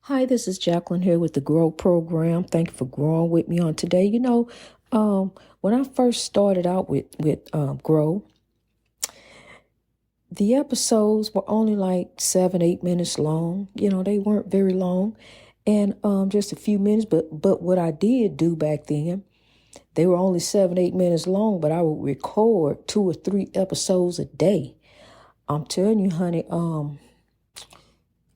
Hi, this is Jacqueline here with the Grow Program. Thank you for growing with me on today. When I first started out with Grow, the episodes were only like 7, 8 minutes long. They weren't very long, and just a few minutes. But what I did do back then, they were only 7, 8 minutes long. But I would record 2 or 3 episodes a day. I'm telling you, honey.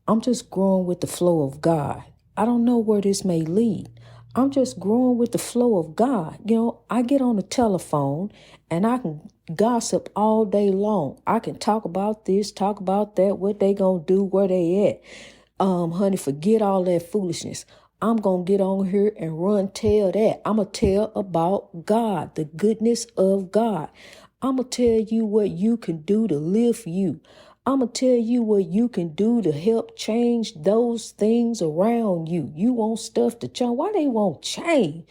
I'm just growing with the flow of God. I don't know where this may lead. I'm just growing with the flow of God. I get on the telephone and I can gossip all day long. I can talk about this, talk about that, what they gonna do, where they at. Honey, forget all that foolishness. I'm gonna get on here and tell that. I'm gonna tell about God, the goodness of God. I'm gonna tell you what you can do to lift you. I'm going to tell you what you can do to help change those things around you. You want stuff to change. Why they won't change?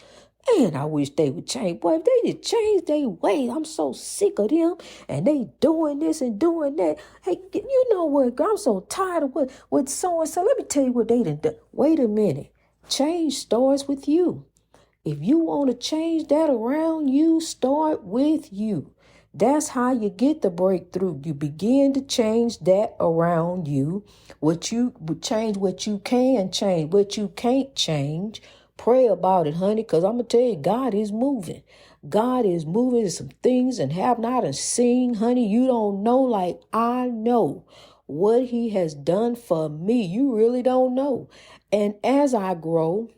Man, I wish they would change. Boy, if they just change their ways, I'm so sick of them. And they doing this and doing that. Hey, you know what, girl? I'm so tired of what so-and-so. Let me tell you what they done done. Wait a minute. Change starts with you. If you want to change that around you, start with you. That's how you get the breakthrough. You begin to change that around you. Change what you can change, what you can't change. Pray about it, honey, because I'm going to tell you, God is moving. God is moving some things and have not seen, honey. You don't know like I know what he has done for me. You really don't know. And as I grow,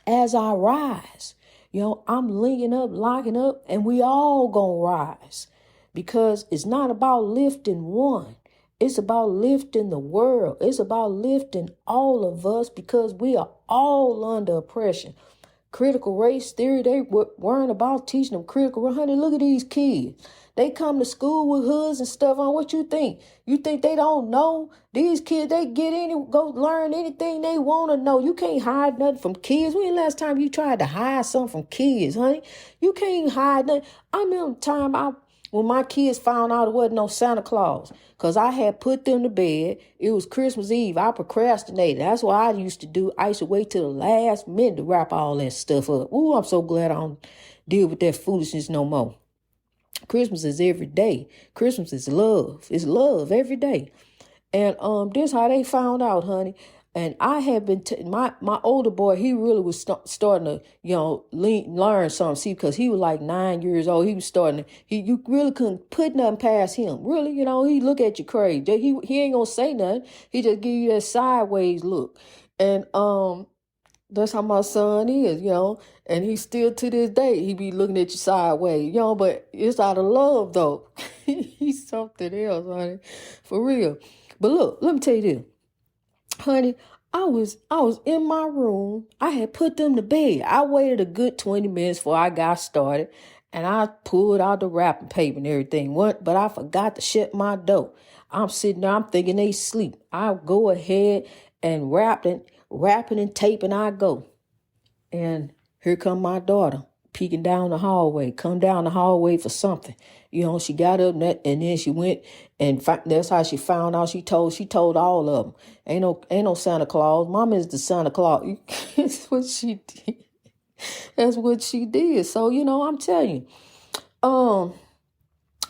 as I rise, I'm linking up, locking up, and we all gonna rise because it's not about lifting one. It's about lifting the world. It's about lifting all of us because we are all under oppression. Critical race theory, they weren't about teaching them critical. Honey, look at these kids. They come to school with hoods and stuff on. What you think? You think they don't know? These kids, they go learn anything they want to know. You can't hide nothing from kids. When last time you tried to hide something from kids, honey? You can't hide nothing. I remember the time when my kids found out it wasn't no Santa Claus, because I had put them to bed. It was Christmas Eve. I procrastinated. That's what I used to do. I used to wait till the last minute to wrap all that stuff up. Ooh, I'm so glad I don't deal with that foolishness no more. Christmas is every day. Christmas is love. It's love every day. And this how they found out, honey. And I had been, my older boy, he really was starting to, learn something. See, because he was like 9 years old. He was starting to, you really couldn't put nothing past him. Really, he look at you crazy. He ain't going to say nothing. He just give you that sideways look. And that's how my son is, and he still to this day, he be looking at you sideways, but it's out of love though. He's something else, honey, for real. But look, let me tell you this. Honey, I was in my room. I had put them to bed. I waited a good 20 minutes before I got started, and I pulled out the wrapping paper and everything. But I forgot to shut my door. I'm sitting there. I'm thinking they sleep. I go ahead and wrapping and taping. I go, and here come my daughter peeking down the hallway. Come down the hallway for something. She got up and then she went and that's how she found out. She told all of them. Ain't no Santa Claus. Mama is the Santa Claus. That's what she did. That's what she did. So I'm telling you,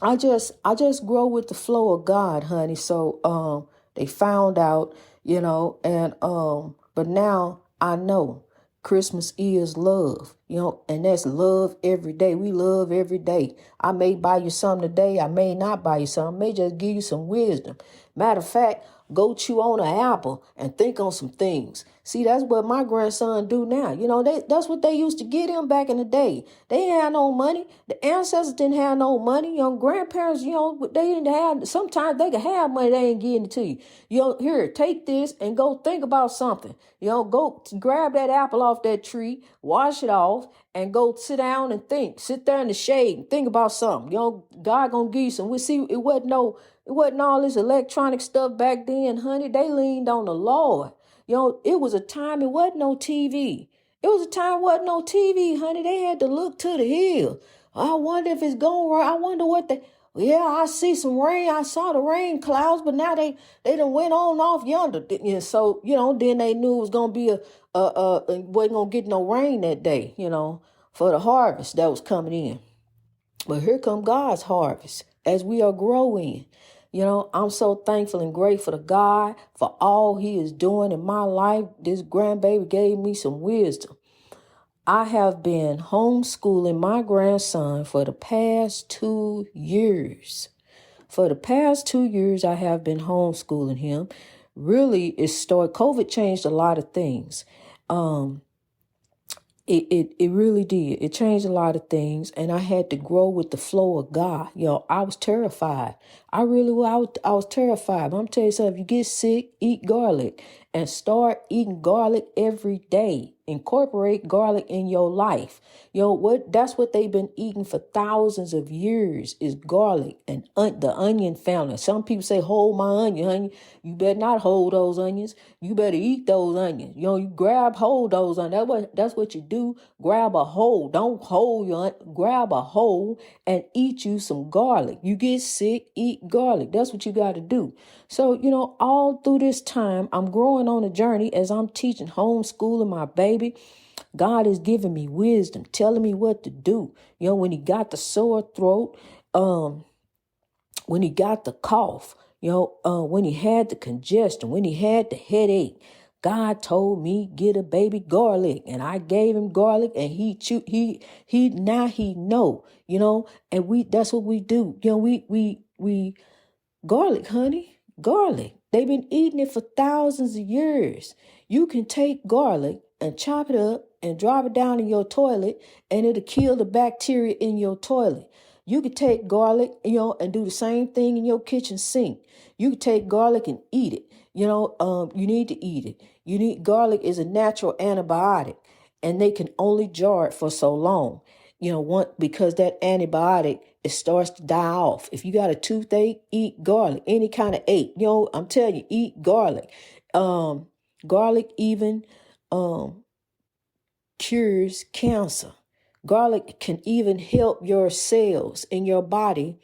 I just grow with the flow of God, honey. So they found out, and but now I know. Christmas is love, and that's love every day. We love every day. I may buy you something today. I may not buy you something. I may just give you some wisdom. Matter of fact, go chew on an apple and think on some things. See, that's what my grandson do now. That's what they used to get him back in the day. They didn't have no money. The ancestors didn't have no money. Grandparents, they didn't have, sometimes they could have money, they ain't getting it to you. Here, take this and go think about something. Go grab that apple off that tree, wash it off, and go sit down and think. Sit there in the shade and think about something. God gonna give you some. We see it wasn't all this electronic stuff back then, honey. They leaned on the Lord. It was a time it wasn't no TV. It was a time it wasn't no TV, honey. They had to look to the hill. I wonder if it's going right. I wonder Yeah, I see some rain. I saw the rain clouds, but now they done went on off yonder. And so, then they knew it was gonna be wasn't gonna get no rain that day, for the harvest that was coming in. But here come God's harvest as we are growing. I'm so thankful and grateful to God for all he is doing in my life. This grandbaby gave me some wisdom. I have been homeschooling my grandson for the past 2 years. For the past 2 years, I have been homeschooling him. Really, COVID changed a lot of things. It really did. It changed a lot of things, and I had to grow with the flow of God. I was terrified. I really was. I was terrified. But I'm telling you something, if you get sick, eat garlic and start eating garlic every day. Incorporate garlic in your life. That's what they've been eating for thousands of years is garlic and the onion family. Some people say, hold my onion, honey. You better not hold those onions. You better eat those onions. You hold those onions. That's what you do. Grab a whole. Don't hold grab a whole and eat you some garlic. You get sick, eat garlic. That's what you got to do. So, all through this time, I'm growing on a journey as I'm teaching homeschooling my baby. God is giving me wisdom, telling me what to do. When he got the sore throat, when he got the cough, when he had the congestion, when he had the headache, God told me get a baby garlic, and I gave him garlic, and now he know, and that's what we do. We garlic, honey, garlic. They've been eating it for thousands of years. You can take garlic and chop it up and drop it down in your toilet, and it'll kill the bacteria in your toilet. You could take garlic, and do the same thing in your kitchen sink. You could take garlic and eat it. You need to eat it. Garlic is a natural antibiotic, and they can only jar it for so long. Because that antibiotic, it starts to die off. If you got a toothache, eat garlic. Any kind of ache, I'm telling you, eat garlic. Garlic even cures cancer. Garlic can even help your cells in your body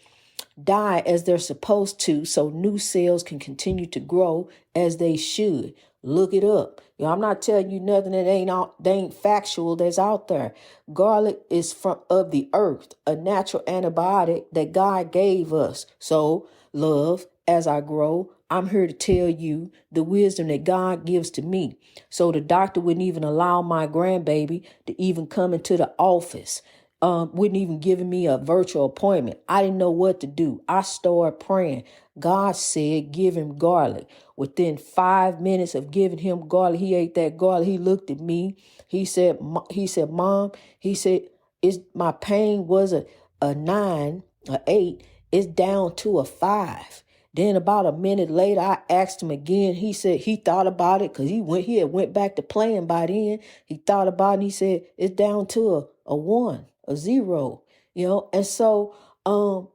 die as they're supposed to, so new cells can continue to grow as they should. Look it up. I'm not telling you nothing that ain't factual that's out there. Garlic is of the earth, a natural antibiotic that God gave us. So, love, as I grow, I'm here to tell you the wisdom that God gives to me. So the doctor wouldn't even allow my grandbaby to even come into the office. Wouldn't even give me a virtual appointment. I didn't know what to do. I started praying. God said, give him garlic. Within 5 minutes of giving him garlic, he ate that garlic. He looked at me. He said, Mom, my pain was a 9, a 8. It's down to a 5. Then about a minute later, I asked him again. He said he thought about it because he had went back to playing by then. He thought about it and he said, it's down to a 1, a 0, And so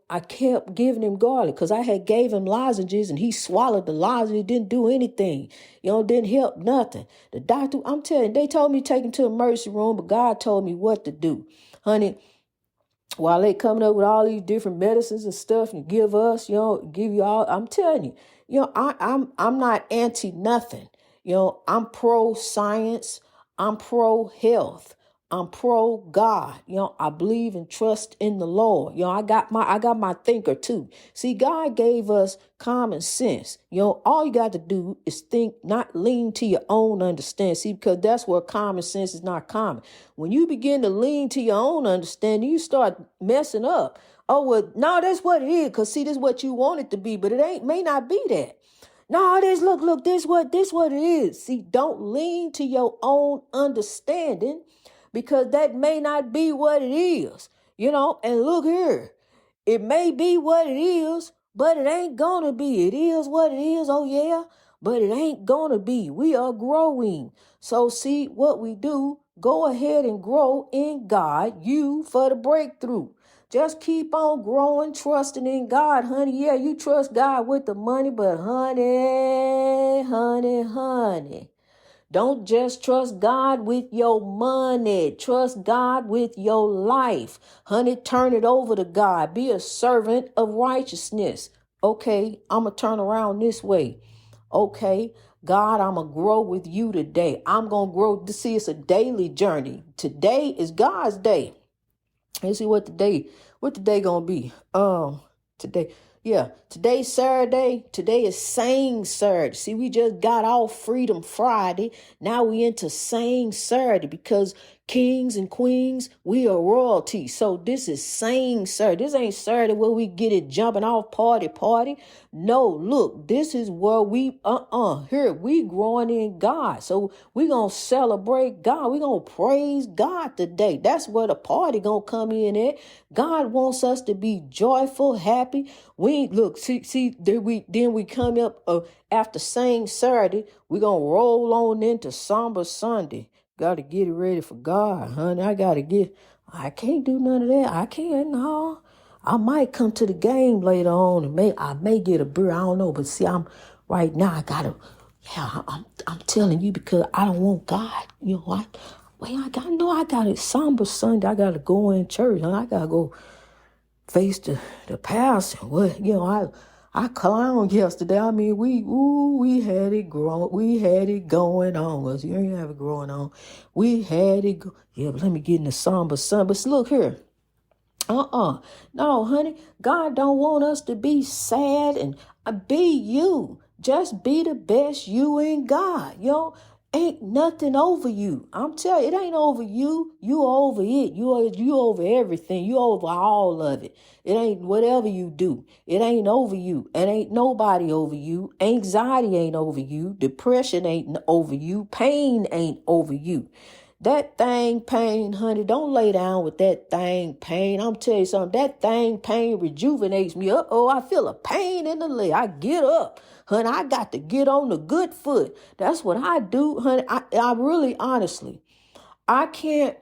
I kept giving him garlic because I had gave him lozenges and he swallowed the lozenge. It didn't do anything. Didn't help nothing. The doctor, I'm telling you, they told me to take him to the emergency room, but God told me what to do. Honey, while they coming up with all these different medicines and stuff and give us, give you all, I'm telling you, I'm not anti nothing. I'm pro science. I'm pro health. I'm pro God. I believe and trust in the Lord. I got my thinker too. See, God gave us common sense. All you got to do is think, not lean to your own understanding. See, because that's where common sense is not common. When you begin to lean to your own understanding, you start messing up. Oh, well, no, that's what it is. Because see, this is what you want it to be, but it may not be that. No, look, this what it is. See, don't lean to your own understanding, because that may not be what it is, and look here, it may be what it is, but it ain't gonna be. It is what it is, oh yeah, but it ain't gonna be. We are growing. So see what we do, go ahead and grow in God, you for the breakthrough. Just keep on growing, trusting in God, honey. Yeah, you trust God with the money, but honey, Don't just trust God with your money. Trust God with your life. Honey, turn it over to God. Be a servant of righteousness. Okay, I'm going to turn around this way. Okay, God, I'm going to grow with you today. I'm going to grow. See, it's a daily journey. Today is God's day. Let's see what the day gonna be. Today, yeah, today's Saturday. Today is Sane Saturday. See, we just got off Freedom Friday. Now we into Sane Saturday because kings and queens, we are royalty. So this is Sane Saturday. This ain't Saturday where we get it jumping off party. No, look, this is where we here we growing in God. So we gonna celebrate God. We gonna praise God today. That's where the party gonna come in at. God wants us to be joyful, happy. We look, see, then we come up after Sane Saturday, we gonna roll on into Somber Sunday. Gotta get it ready for God, honey. I can't do none of that. I can't, no. I might come to the game later on and I may get a beer. I don't know. But see, right now I'm telling you because I don't want God. You know, I got it Somber Sunday. I gotta go in church and I gotta go face the pastor. Well, you know, I clowned yesterday. I mean, we had it going on. Cause you ain't have it growing on. We had it. Yeah, but let me get in the Somber Sunday. But look here. No, honey, God don't want us to be sad and be you. Just be the best you in God. Ain't nothing over you. I'm telling you, it ain't over you. You over it. You over everything. You over all of it. It ain't whatever you do. It ain't over you. It ain't nobody over you. Anxiety ain't over you. Depression ain't over you. Pain ain't over you. That thing pain, honey, don't lay down with that thing pain. I'm telling you something, that thing pain rejuvenates me. I feel a pain in the leg. I get up, honey, I got to get on the good foot. That's what I do, honey. I really, honestly, I can't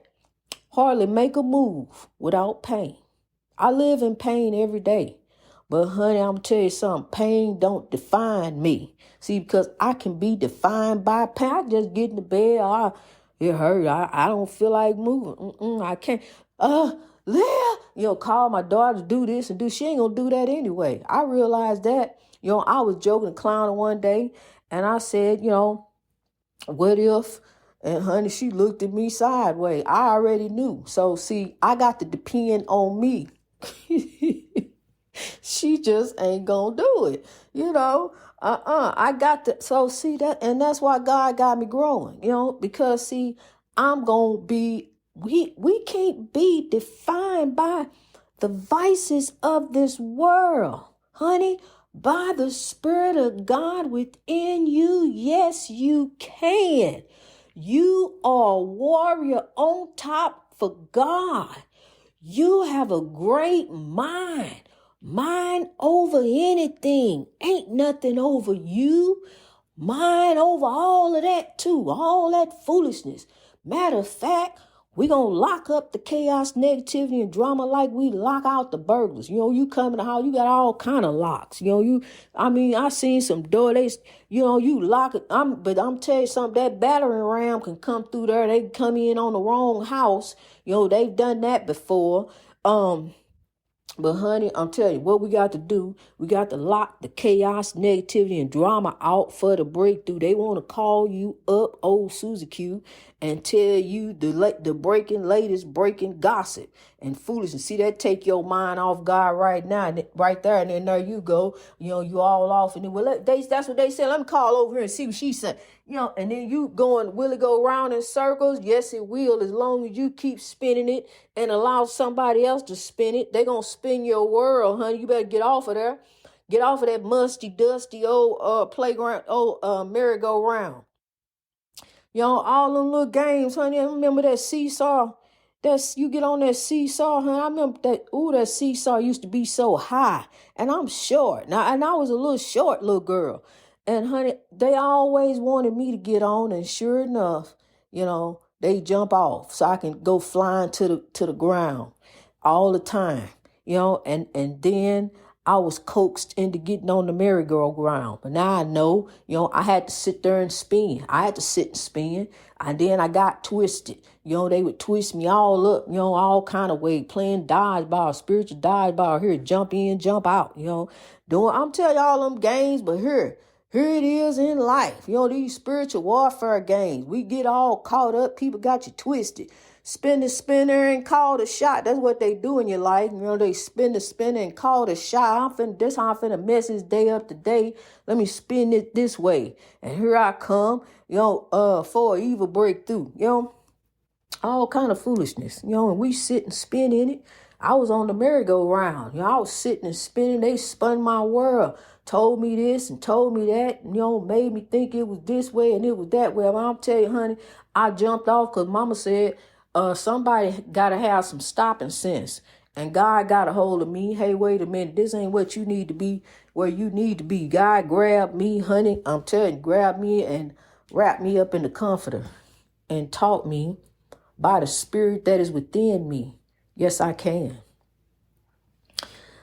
hardly make a move without pain. I live in pain every day. But honey, I'm telling you something, pain don't define me. See, because I can be defined by pain. I just get in the bed, it hurt. I don't feel like moving. I can't. Call my daughter to do this and do. She ain't gonna do that anyway. I realized that. I was joking and clowning one day, and I said, what if? And honey, she looked at me sideways. I already knew. So see, I got to depend on me. She just ain't gonna do it, I got to, so see that, and that's why God got me growing, because see, we can't be defined by the vices of this world, honey, by the Spirit of God within you. Yes, you can. You are a warrior on top for God. You have a great mind. Mind over anything. Ain't nothing over you. Mind over all of that too. All that foolishness. Matter of fact, we gonna lock up the chaos, negativity, and drama like we lock out the burglars. You come in the house, you got all kind of locks. I seen some door, you lock it. But I'm telling you something, that battering ram can come through there. They can come in on the wrong house. They've done that before. But honey, I'm telling you, what we got to do, we got to lock the chaos, negativity, and drama out for the breakthrough. They want to call you up, old Susie Q, and tell you the latest breaking gossip and foolishness. See, that take your mind off God right now, right there, and then there you go. You all off, and then that's what they said. Let me call over here and see what she said. And then will it go round in circles? Yes, it will, as long as you keep spinning it and allow somebody else to spin it. They're going to spin your world, honey. You better get off of there. Get off of that musty, dusty old playground, merry-go-round. All them little games, honey. I remember that seesaw. You get on that seesaw, honey. I remember that seesaw used to be so high. And I'm short. And I was a little short little girl. And honey, they always wanted me to get on, and sure enough, they jump off so I can go flying to the ground all the time, and then I was coaxed into getting on the merry-go-round. But now I know, I had to sit there and spin. I had to sit and spin. And then I got twisted. They would twist me all up, all kind of way, playing dodgeball, spiritual dodgeball. Here, jump in, jump out, I'm telling y'all them games, but here it is in life. These spiritual warfare games. We get all caught up. People got you twisted. Spin the spinner and call the shot. That's what they do in your life. They spin the spinner and call the shot. This how I'm finna mess this day up today. Let me spin it this way. And here I come, for an evil breakthrough. All kind of foolishness. And we sit and spin in it. I was on the merry-go-round. I was sitting and spinning. They spun my world. Told me this and told me that. Made me think it was this way and it was that way. But I'm telling you, honey, I jumped off because mama said, somebody got to have some stopping sense. And God got a hold of me. Hey, wait a minute. This ain't what you need to be, where you need to be. God grabbed me, honey. I'm telling you, grabbed me and wrapped me up in the comforter and taught me by the spirit that is within me. Yes, I can.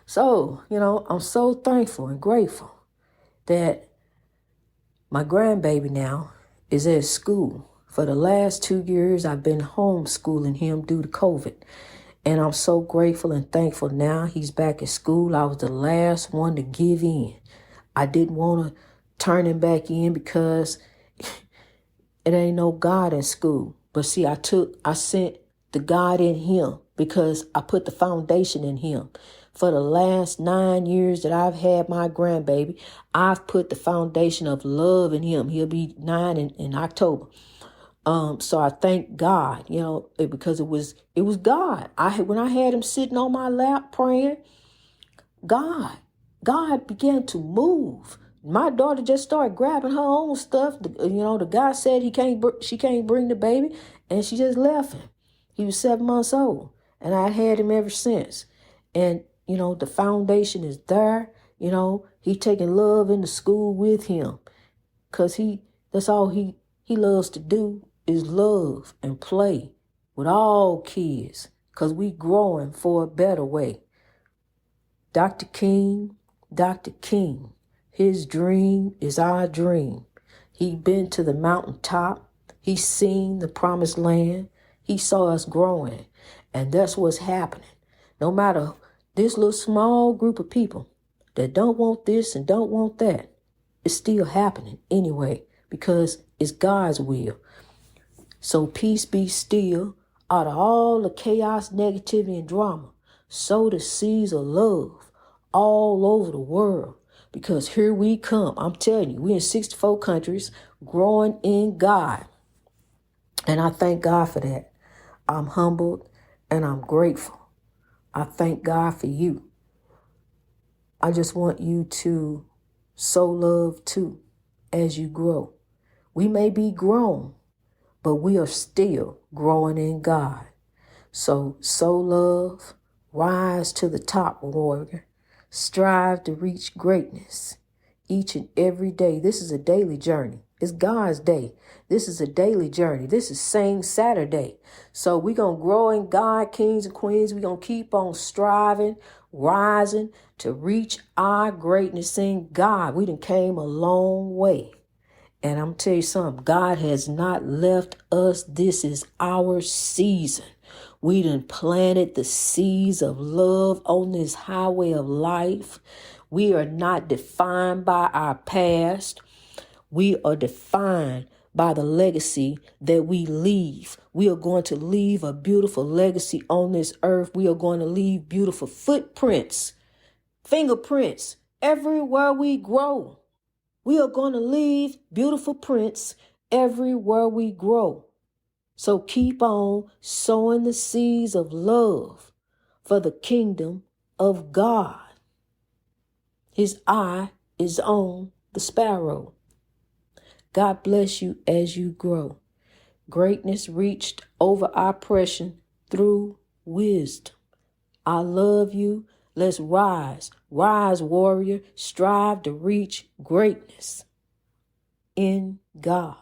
So, I'm so thankful and grateful that my grandbaby now is at school. For the last 2 years, I've been homeschooling him due to COVID. And I'm so grateful and thankful now he's back at school. I was the last one to give in. I didn't want to turn him back in because it ain't no God in school. But see, I sent the God in him because I put the foundation in him. For the last 9 years that I've had my grandbaby, I've put the foundation of love in him. He'll be 9 in October. So I thank God, because it was God. When I had him sitting on my lap praying, God began to move. My daughter just started grabbing her own stuff. The guy said she can't bring the baby, and she just left him. He was 7 months old, and I had him ever since. And the foundation is there. He taking love into school with him, cause that's all he loves to do is love and play with all kids, cause we growing for a better way. Dr. King, his dream is our dream. He been to the mountaintop. He seen the promised land. He saw us growing, and that's what's happening. No matter this little small group of people that don't want this and don't want that, it's still happening anyway because it's God's will. So peace be still. Out of all the chaos, negativity, and drama, sow the seeds of love all over the world. Because here we come. I'm telling you, we're in 64 countries growing in God. And I thank God for that. I'm humbled and I'm grateful. I thank God for you. I just want you to sow love too as you grow. We may be grown, but we are still growing in God. So sow love, rise to the top, warrior. Strive to reach greatness each and every day. This is a daily journey. It's God's day. This is a daily journey. This is Sane Saturday. So we're going to grow in God, kings and queens. We're going to keep on striving, rising to reach our greatness in God. We done came a long way. And I'm telling you something, God has not left us. This is our season. We done planted the seeds of love on this highway of life. We are not defined by our past. We are defined by the legacy that we leave. We are going to leave a beautiful legacy on this earth. We are going to leave beautiful footprints, fingerprints everywhere we grow. We are going to leave beautiful prints everywhere we grow. So keep on sowing the seeds of love for the kingdom of God. His eye is on the sparrow. God bless you as you grow. Greatness reached over oppression through wisdom. I love you. Let's rise. Rise, warrior. Strive to reach greatness in God.